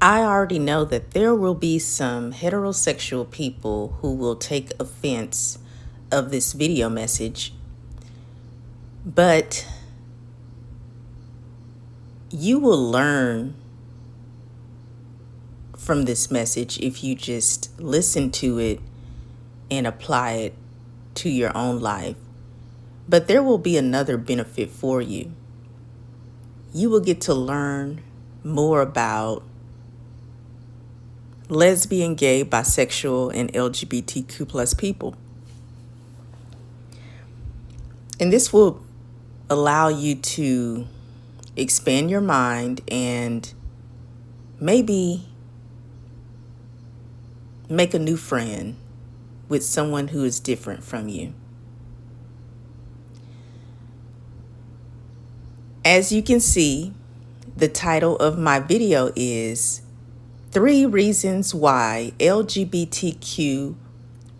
I already know that there will be some heterosexual people who will take offense of this video message, but you will learn from this message if you just listen to it and apply it to your own life. But there will be another benefit for you. You will get to learn more about lesbian, gay, bisexual, and LGBTQ plus people. And this will allow you to expand your mind and maybe make a new friend with someone who is different from you. As you can see, the title of my video is 3 Reasons Why LGBTQ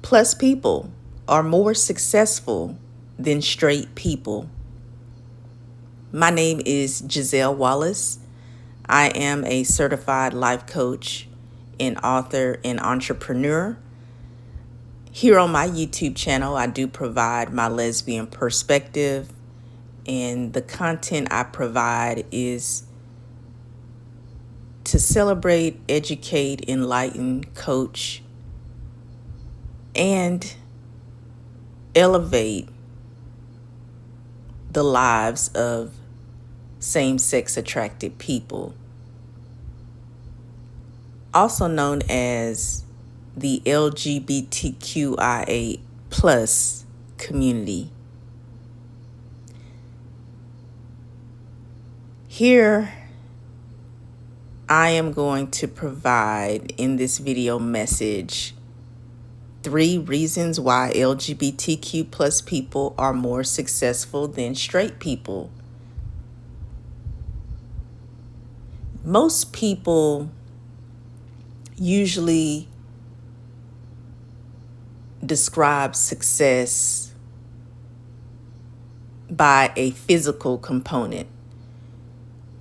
plus people are more successful than straight people. My name is Giselle Wallace. I am a certified life coach and author and entrepreneur. Here on my YouTube channel, I do provide my lesbian perspective, and the content I provide is to celebrate, educate, enlighten, coach, and elevate the lives of same-sex attracted people, also known as the LGBTQIA plus community. Here, I am going to provide in this video message 3 reasons why LGBTQ plus people are more successful than straight people. Most people usually describe success by a physical component.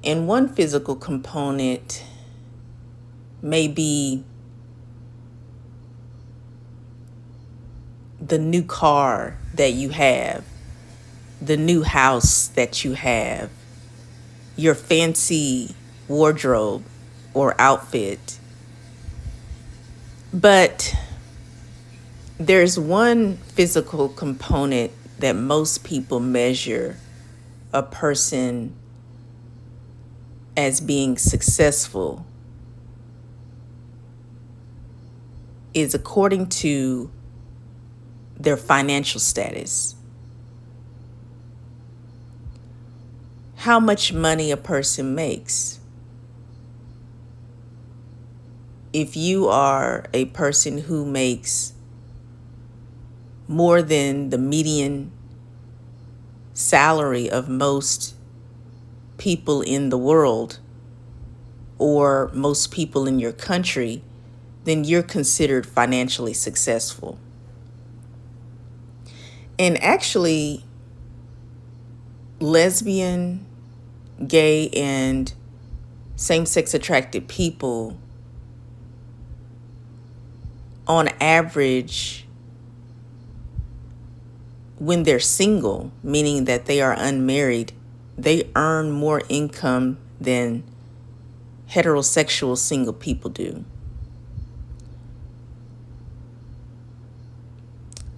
And one physical component may be the new car that you have, the new house that you have, your fancy wardrobe or outfit. But there's one physical component that most people measure a person as being successful, is according to their financial status. How much money a person makes. If you are a person who makes more than the median salary of most people in the world or most people in your country, then you're considered financially successful. And actually, lesbian, gay, and same-sex attracted people, on average, when they're single, meaning that they are unmarried, they earn more income than heterosexual single people do.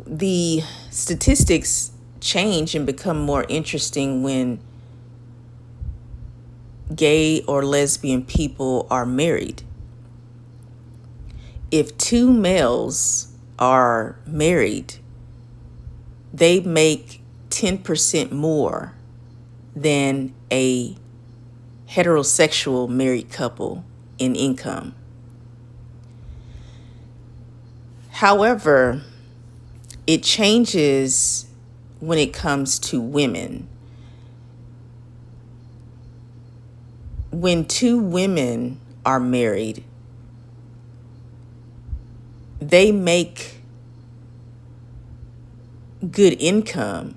The statistics change and become more interesting when gay or lesbian people are married. If 2 males are married, they make 10% more than a heterosexual married couple in income. However, it changes when it comes to women. When 2 women are married, they make good income,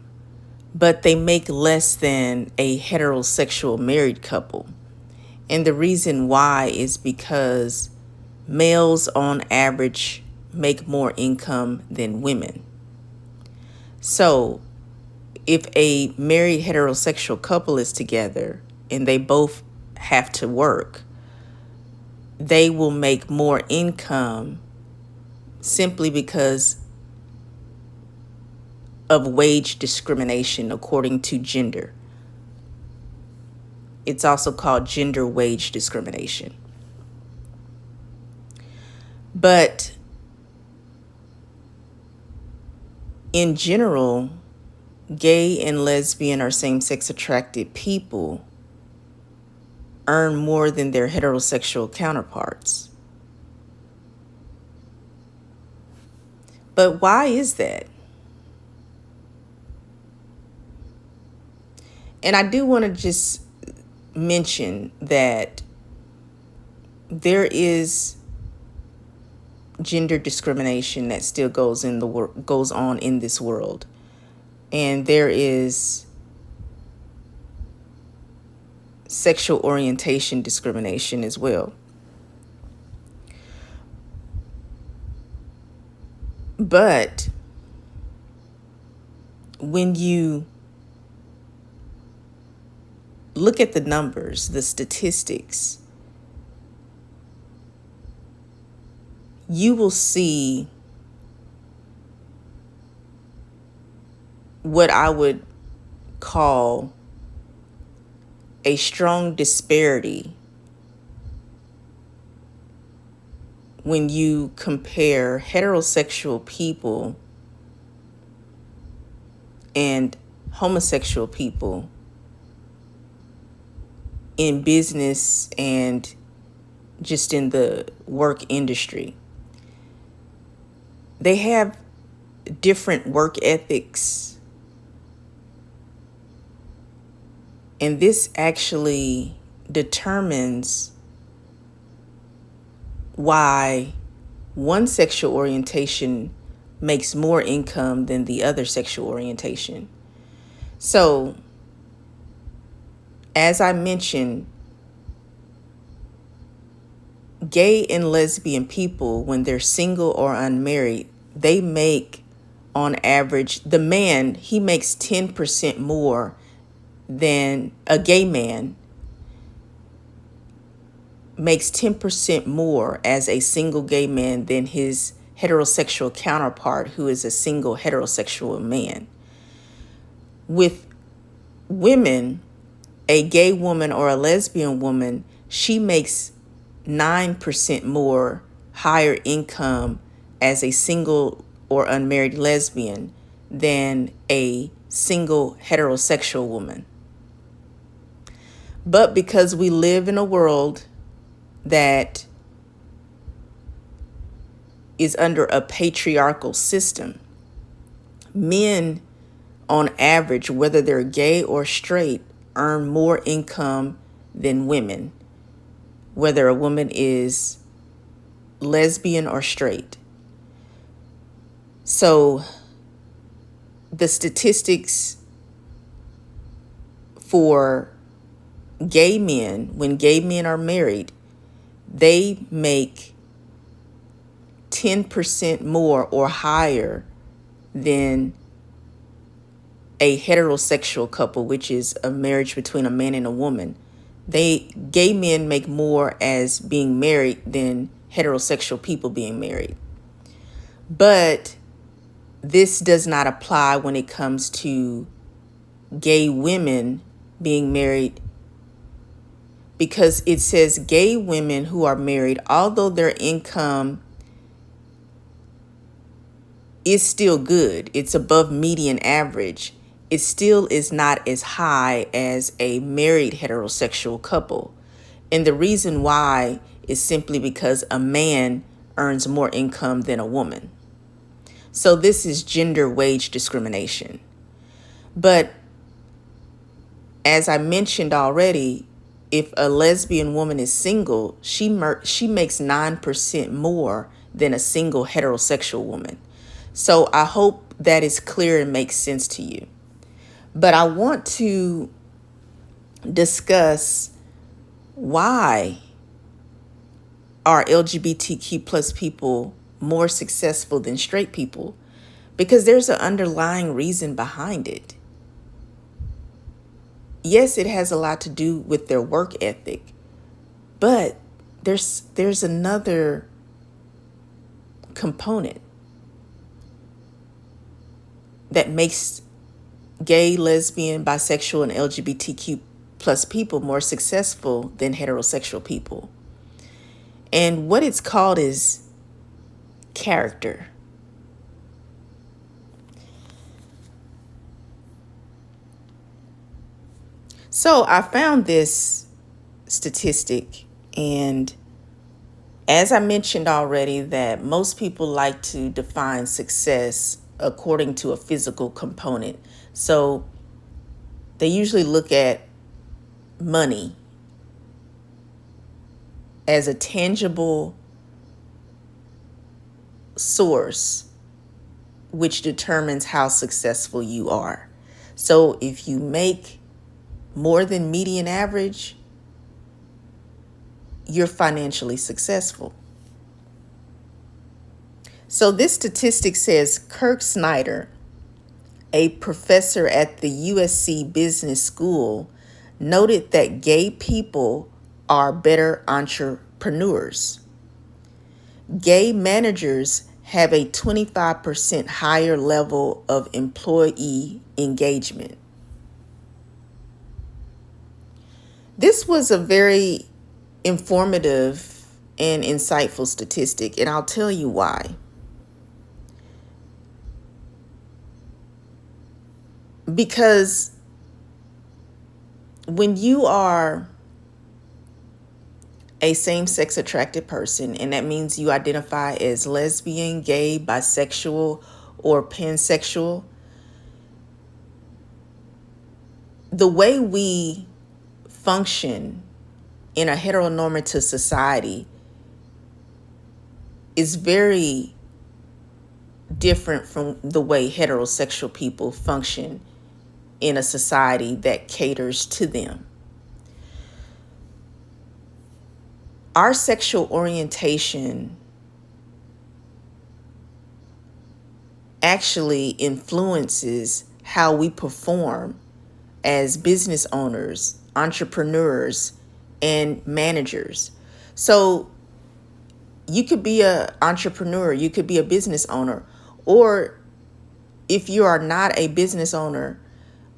but they make less than a heterosexual married couple. And the reason why is because males on average make more income than women. So if a married heterosexual couple is together and they both have to work, they will make more income simply because of wage discrimination according to gender. It's also called gender wage discrimination. But in general, gay and lesbian or same-sex attracted people earn more than their heterosexual counterparts. But why is that? And I do want to just mention that there is gender discrimination that still goes on in this world. And there is sexual orientation discrimination as well. But when you look at the numbers, the statistics, you will see what I would call a strong disparity when you compare heterosexual people and homosexual people in business and just in the work industry. They have different work ethics, and this actually determines why one sexual orientation makes more income than the other sexual orientation. So, as I mentioned, gay and lesbian people, when they're single or unmarried, they make, on average, the man, he makes 10% more than a gay man makes 10% more as a single gay man than his heterosexual counterpart who is a single heterosexual man. With women, a gay woman or a lesbian woman, she makes 9% more higher income as a single or unmarried lesbian than a single heterosexual woman. But because we live in a world that is under a patriarchal system, men on average, whether they're gay or straight, earn more income than women, whether a woman is lesbian or straight. So the statistics for gay men, when gay men are married, they make 10% more or higher than a heterosexual couple, which is a marriage between a man and a woman. Gay men make more as being married than heterosexual people being married. But this does not apply when it comes to gay women being married, because it says gay women who are married, although their income is still good, it's above median average, it still is not as high as a married heterosexual couple. And the reason why is simply because a man earns more income than a woman. So this is gender wage discrimination. But as I mentioned already, if a lesbian woman is single, she makes 9% more than a single heterosexual woman. So I hope that is clear and makes sense to you. But I want to discuss Why are LGBTQ plus people more successful than straight people? Because there's an underlying reason behind it. Yes, it has a lot to do with their work ethic, but there's another component that makes gay, lesbian, bisexual, and LGBTQ plus people more successful than heterosexual people. And what it's called is character. So I found this statistic, and as I mentioned already, that most people like to define success according to a physical component. So they usually look at money as a tangible source which determines how successful you are. So if you make more than median average, you're financially successful. So this statistic says Kirk Snyder, a professor at the USC Business School, noted that gay people are better entrepreneurs. Gay managers have a 25% higher level of employee engagement. This was a very informative and insightful statistic, and I'll tell you why. Because when you are a same-sex attracted person, and that means you identify as lesbian, gay, bisexual, or pansexual, the way we function in a heteronormative society is very different from the way heterosexual people function in a society that caters to them. Our sexual orientation actually influences how we perform as business owners, entrepreneurs, and managers. So you could be an entrepreneur, you could be a business owner, or if you are not a business owner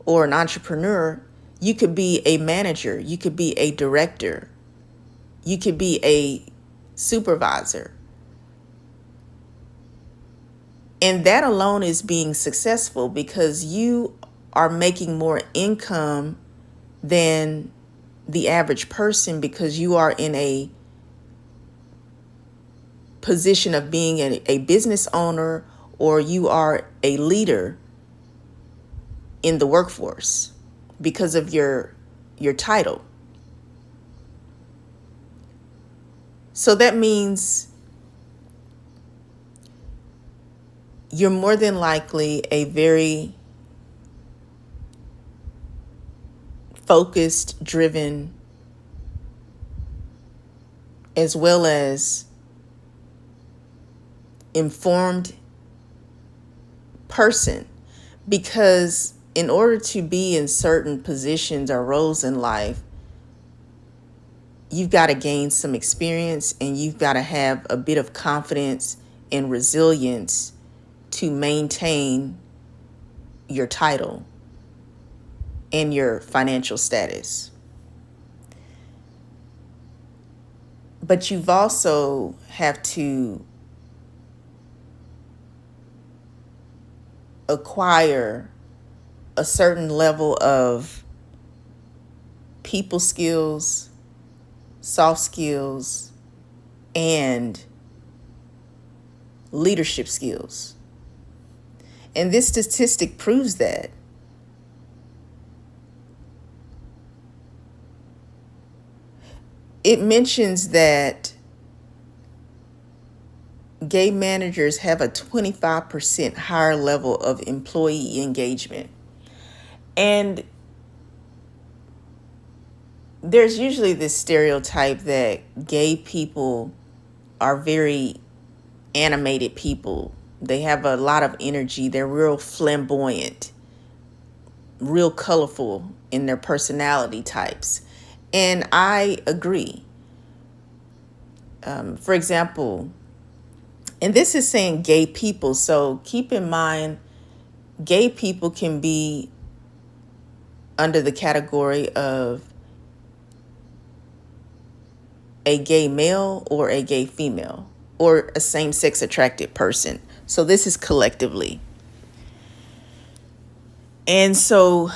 or an entrepreneur, you could be a manager, you could be a director, you could be a supervisor. And that alone is being successful because you are making more income than the average person because you are in a position of being a business owner, or you are a leader in the workforce because of your title. So that means you're more than likely a very focused, driven, as well as informed person, because in order to be in certain positions or roles in life, you've got to gain some experience and you've got to have a bit of confidence and resilience to maintain your title and your financial status. But you've also have to acquire a certain level of people skills, soft skills, and leadership skills. And this statistic proves that. It mentions that gay managers have a 25% higher level of employee engagement. And there's usually this stereotype that gay people are very animated people. They have a lot of energy. They're real flamboyant, real colorful in their personality types. And I agree. For example, and this is saying gay people. So keep in mind, gay people can be under the category of a gay male or a gay female or a same-sex attracted person. So this is collectively. And so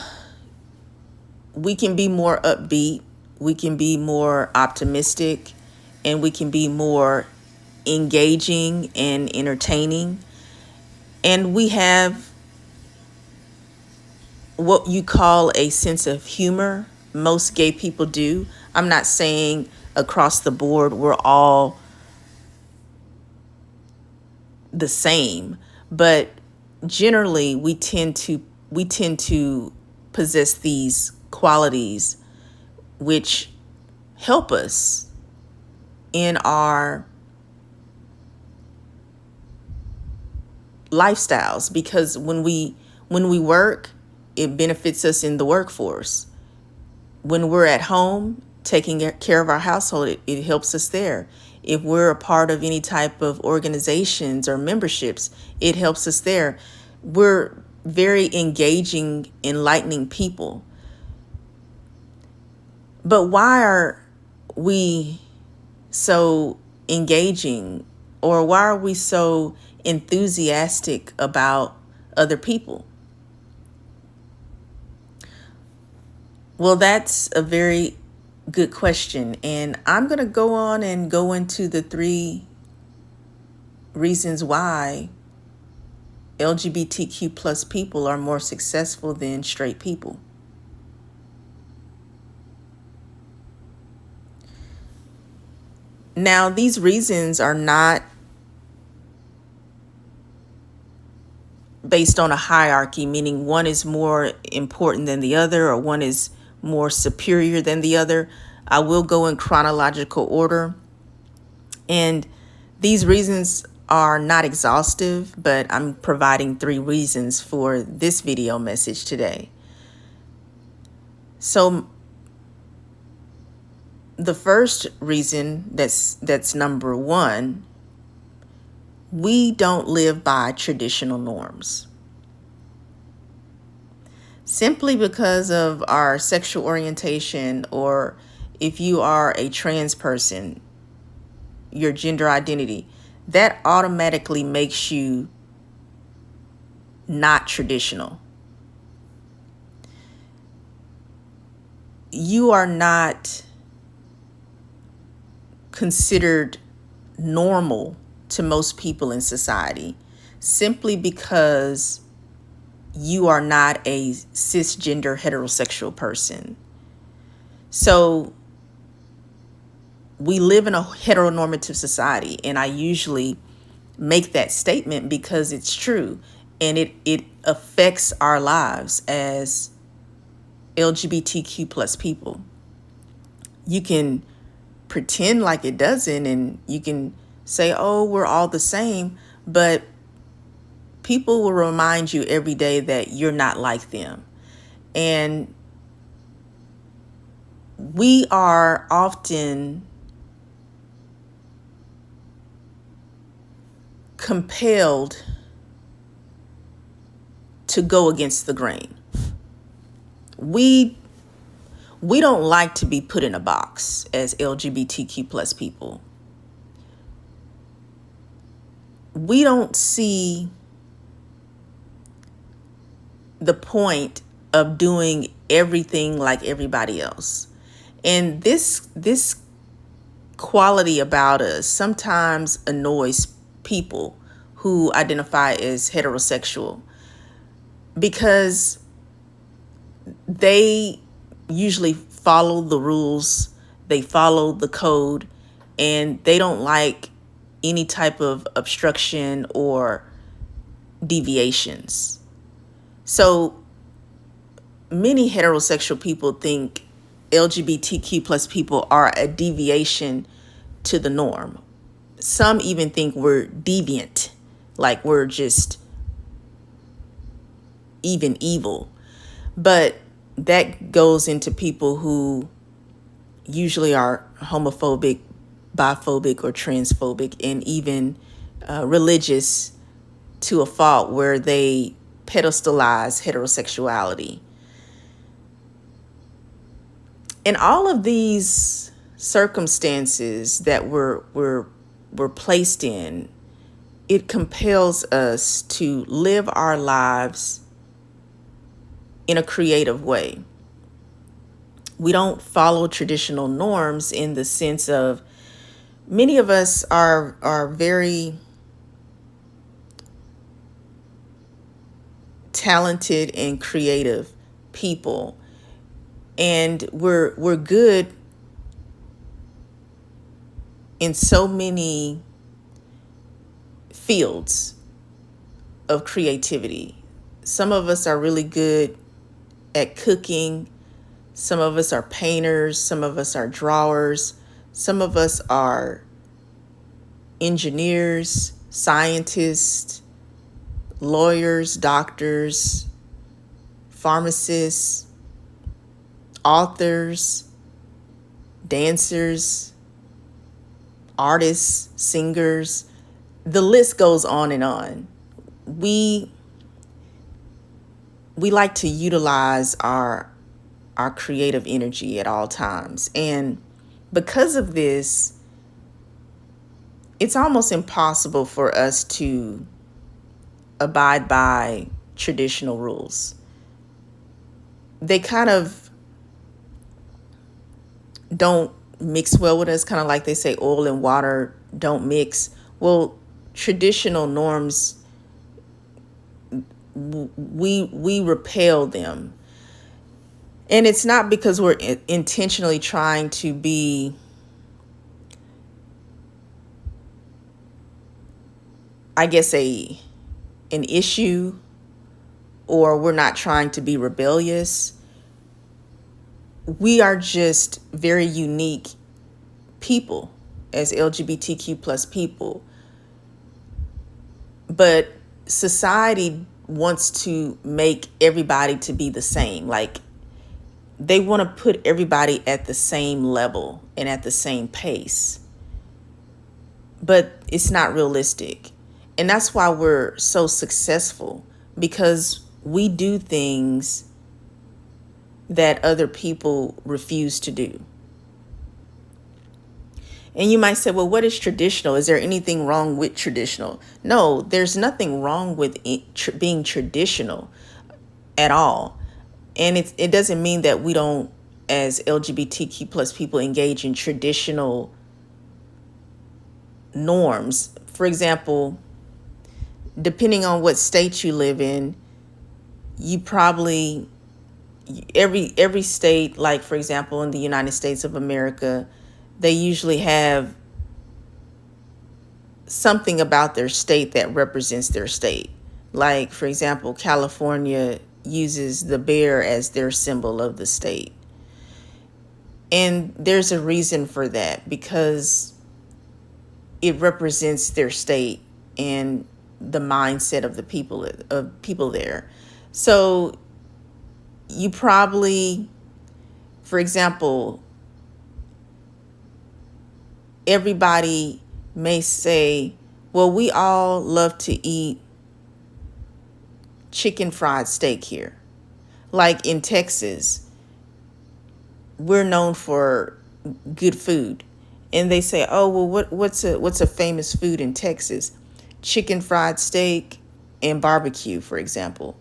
we can be more upbeat, we can be more optimistic, and we can be more engaging and entertaining. And we have what you call a sense of humor. Most gay people do. I'm not saying across the board we're all the same, but generally we tend to possess these qualities which help us in our lifestyles, because when we work, it benefits us in the workforce. When we're at home taking care of our household, it helps us there. If we're a part of any type of organizations or memberships, it helps us there. We're very engaging, enlightening people. But why are we so engaging, or why are we so enthusiastic about other people? Well, that's a very good question. And I'm going to go on and go into the 3 reasons why LGBTQ plus people are more successful than straight people. Now, these reasons are not based on a hierarchy, meaning one is more important than the other or one is more superior than the other. I will go in chronological order. And these reasons are not exhaustive, but I'm providing 3 reasons for this video message today. So the first reason, that's number 1, we don't live by traditional norms. Simply because of our sexual orientation, or if you are a trans person, your gender identity, that automatically makes you not traditional. You are not considered normal to most people in society simply because you are not a cisgender heterosexual person. So we live in a heteronormative society, and I usually make that statement because it's true, and it affects our lives as LGBTQ plus people. You can pretend like it doesn't, and you can say, oh, we're all the same, but people will remind you every day that you're not like them. And we are often compelled to go against the grain. We don't like to be put in a box as LGBTQ plus people. We don't see the point of doing everything like everybody else. And this quality about us sometimes annoys people who identify as heterosexual, because they usually follow the rules, they follow the code, and they don't like any type of obstruction or deviations. So many heterosexual people think LGBTQ plus people are a deviation to the norm. Some even think we're deviant, like we're just even evil. But that goes into people who usually are homophobic, biphobic, or transphobic, and even religious to a fault, where they pedestalize heterosexuality. In all of these circumstances that we're placed in, it compels us to live our lives in a creative way. We don't follow traditional norms in the sense of, many of us are very talented and creative people, and we're good in so many fields of creativity. Some of us are really good at cooking. Some of us are painters. Some of us are drawers. Some of us are engineers, scientists, lawyers, doctors, pharmacists, authors, dancers, artists, singers. The list goes on and on. We like to utilize our creative energy at all times. And because of this, it's almost impossible for us to abide by traditional rules. They kind of don't mix well with us, kind of like they say oil and water don't mix. Well, traditional norms, we repel them. And it's not because we're intentionally trying to be, I guess, an issue, or we're not trying to be rebellious. We are just very unique people as LGBTQ plus people. But society wants to make everybody to be the same. Like, they want to put everybody at the same level and at the same pace. But it's not realistic. And that's why we're so successful, because we do things that other people refuse to do. And you might say, well, what is traditional? Is there anything wrong with traditional? No, there's nothing wrong with being traditional at all. And it doesn't mean that we don't, as LGBTQ plus people, engage in traditional norms. For example, depending on what state you live in, you probably, every state, like for example, in the United States of America, they usually have something about their state that represents their state. Like, for example, California uses the bear as their symbol of the state. And there's a reason for that, because it represents their state and the mindset of the people there. So you probably, for example, everybody may say, well, we all love to eat chicken fried steak here. Like in Texas, we're known for good food. And they say, oh, well, what's a famous food in Texas? Chicken fried steak and barbecue, for example.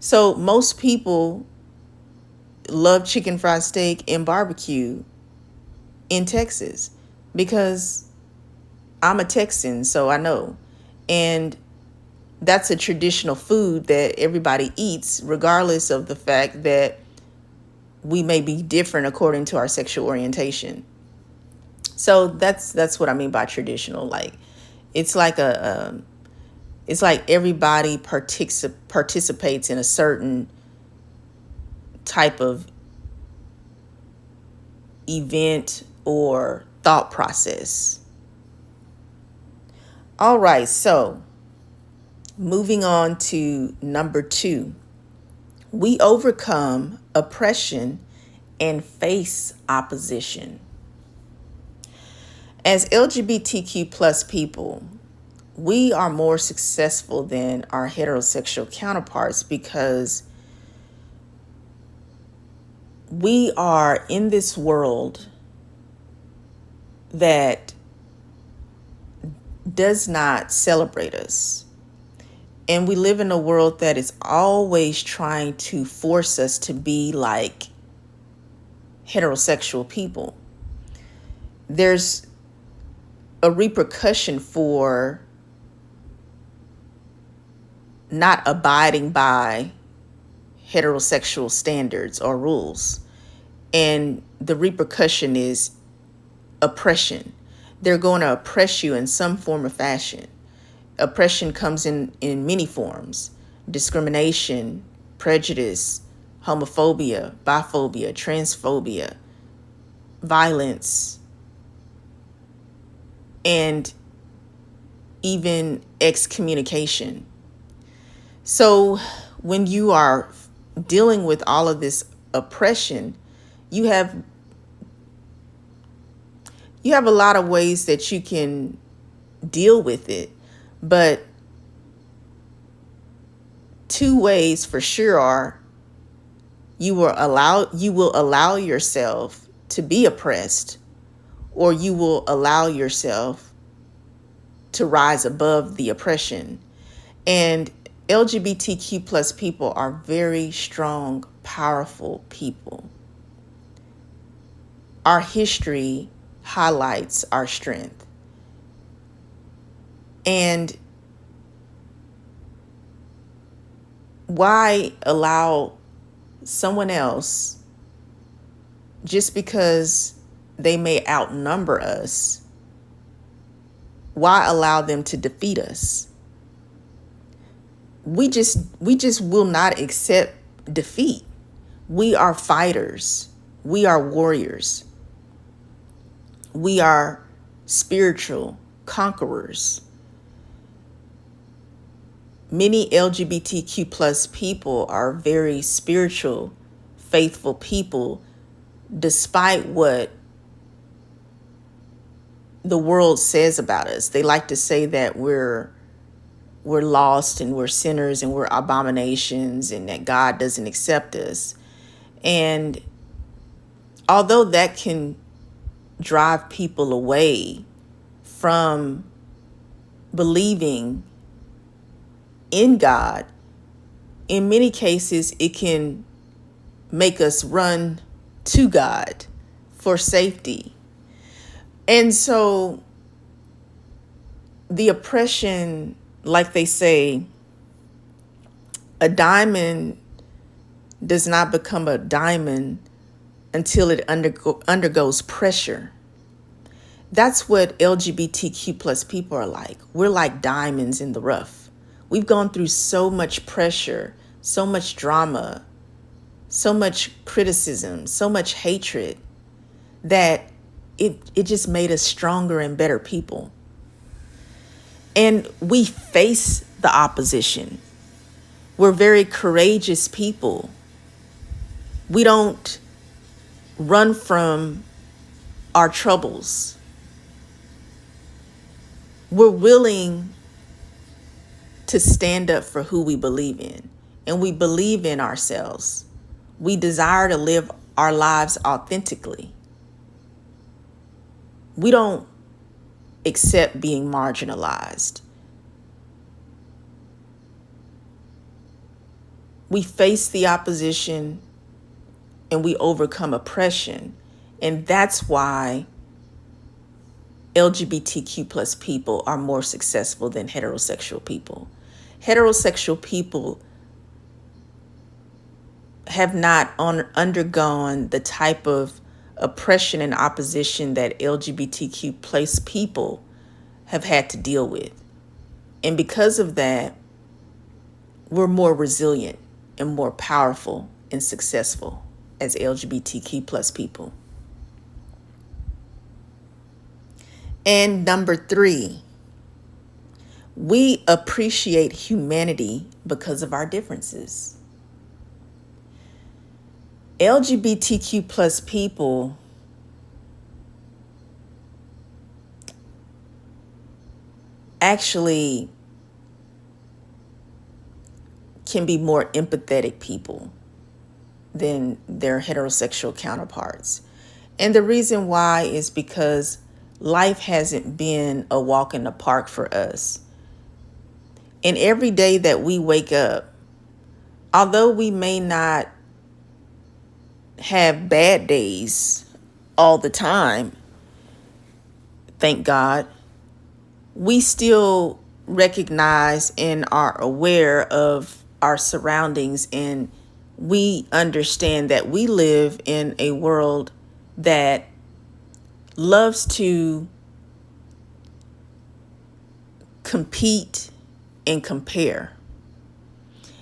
So most people love chicken fried steak and barbecue in Texas, because I'm a Texan, so I know. And that's a traditional food that everybody eats, regardless of the fact that we may be different according to our sexual orientation. So that's what I mean by traditional. Like, it's like it's like everybody participates in a certain type of event or thought process. All right, so moving on to number 2, we overcome oppression and face opposition. As LGBTQ plus people, we are more successful than our heterosexual counterparts because we are in this world that does not celebrate us. And we live in a world that is always trying to force us to be like heterosexual people. There's a repercussion for not abiding by heterosexual standards or rules. And the repercussion is oppression. They're going to oppress you in some form or fashion. Oppression comes in many forms: discrimination, prejudice, homophobia, biphobia, transphobia, violence, and even excommunication. So when you are dealing with all of this oppression, you have a lot of ways that you can deal with it. But 2 ways for sure are you will allow yourself to be oppressed, or you will allow yourself to rise above the oppression. And LGBTQ plus people are very strong, powerful people. Our history highlights our strength. And why allow someone else, just because they may outnumber us, why allow them to defeat us? We just will not accept defeat. We are fighters. We are warriors. We are spiritual conquerors. Many LGBTQ plus people are very spiritual, faithful people, despite what the world says about us. They like to say that we're lost and we're sinners and we're abominations and that God doesn't accept us. And although that can drive people away from believing in God, in many cases it can make us run to God for safety. And so the oppression, like they say, a diamond does not become a diamond until it undergoes pressure. That's what LGBTQ plus people are like. We're like diamonds in the rough. We've gone through so much pressure, so much drama, so much criticism, so much hatred, that it just made us stronger and better people. And we face the opposition. We're very courageous people. We don't run from our troubles. We're willing to stand up for who we believe in, and we believe in ourselves. We desire to live our lives authentically. We don't accept being marginalized. We face the opposition and we overcome oppression. And that's why LGBTQ plus people are more successful than heterosexual people. Heterosexual people have not undergone the type of oppression and opposition that LGBTQ plus people have had to deal with. And because of that, we're more resilient and more powerful and successful as LGBTQ plus people. And number 3, we appreciate humanity because of our differences. LGBTQ plus people actually can be more empathetic people than their heterosexual counterparts. And the reason why is because life hasn't been a walk in the park for us. And every day that we wake up, although we may not have bad days all the time, thank God, we still recognize and are aware of our surroundings, and we understand that we live in a world that loves to compete and compare.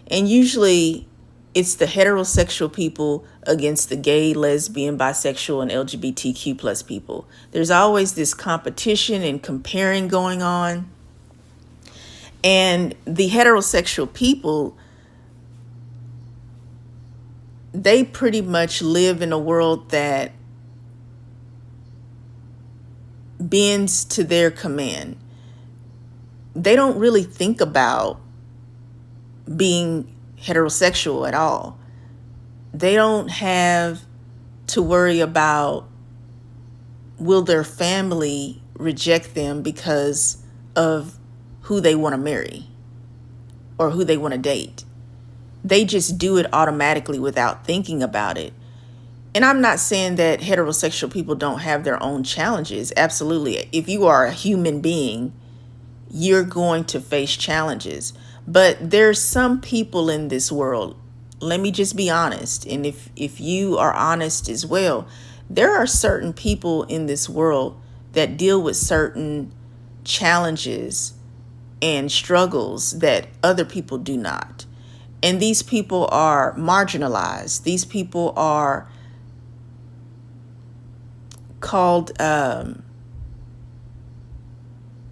And usually it's the heterosexual people against the gay, lesbian, bisexual, and LGBTQ plus people. There's always this competition and comparing going on. And the heterosexual people, they pretty much live in a world that bends to their command. They don't really think about being heterosexual at all. They don't have to worry about will their family reject them because of who they want to marry or who they want to date. They just do it automatically without thinking about it. And I'm not saying that heterosexual people don't have their own challenges. Absolutely. If you are a human being, you're going to face challenges. But there's some people in this world, let me just be honest, and if you are honest as well, there are certain people in this world that deal with certain challenges and struggles that other people do not. And these people are marginalized. These people are called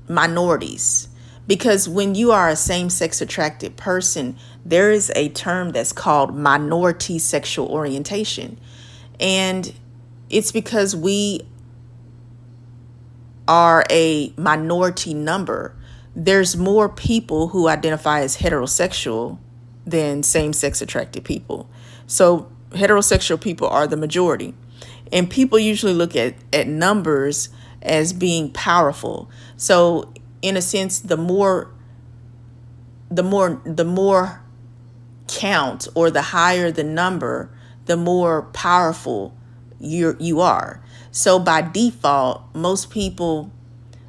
minorities. Because when you are a same-sex attracted person, there is a term that's called minority sexual orientation. And it's because we are a minority number. There's more people who identify as heterosexual than same-sex attracted people. So heterosexual people are the majority. And people usually look at numbers as being powerful. So in a sense, the more count, or the higher the number, the more powerful you are. So by default, most people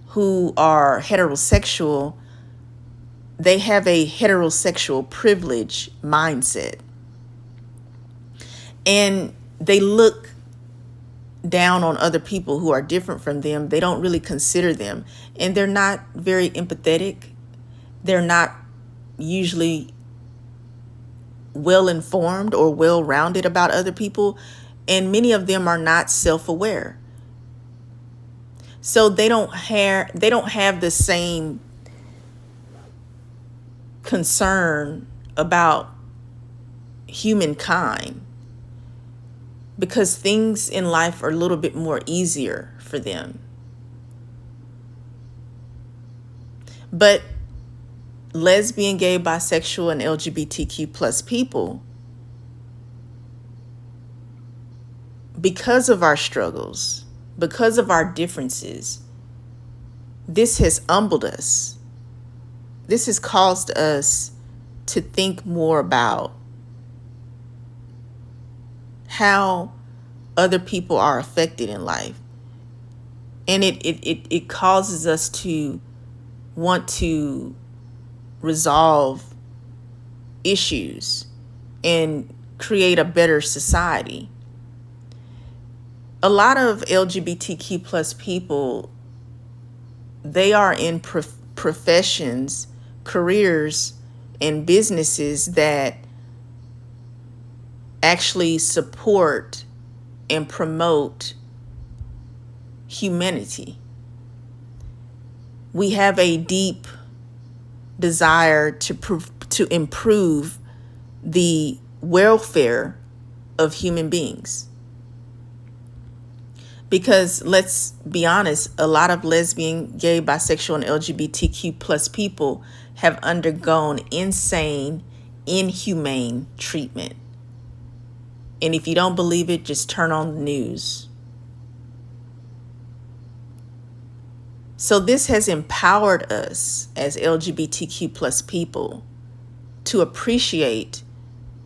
who are heterosexual, they have a heterosexual privilege mindset. And they look down on other people who are different from them. They don't really consider them. And they're not very empathetic. They're not usually well-informed or well-rounded about other people. And many of them are not self-aware. So they don't have the same concern about humankind, because things in life are a little bit more easier for them. But lesbian, gay, bisexual, and LGBTQ plus people, because of our struggles, because of our differences, this has humbled us. This has caused us to think more about how other people are affected in life. And it causes us to want to resolve issues and create a better society. A lot of LGBTQ plus people, they are in professions, careers, and businesses that actually support and promote humanity. We have a deep desire to improve the welfare of human beings. Because let's be honest, a lot of lesbian, gay, bisexual, and LGBTQ plus people have undergone insane, inhumane treatment. And if you don't believe it, just turn on the news. So this has empowered us as LGBTQ plus people to appreciate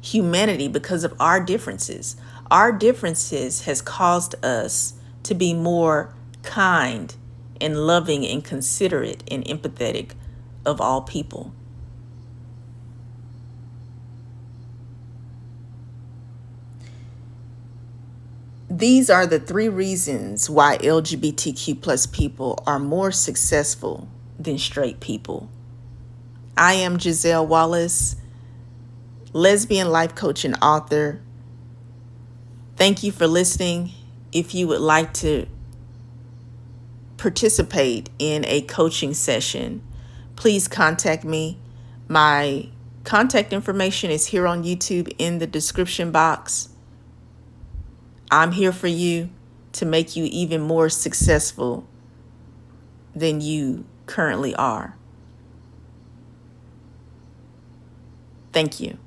humanity because of our differences. Our differences has caused us to be more kind and loving and considerate and empathetic of all people. These are the 3 reasons why LGBTQ plus people are more successful than straight people. I am Giselle Wallace, lesbian life coach and author. Thank you for listening. If you would like to participate in a coaching session, please contact me. My contact information is here on YouTube in the description box. I'm here for you to make you even more successful than you currently are. Thank you.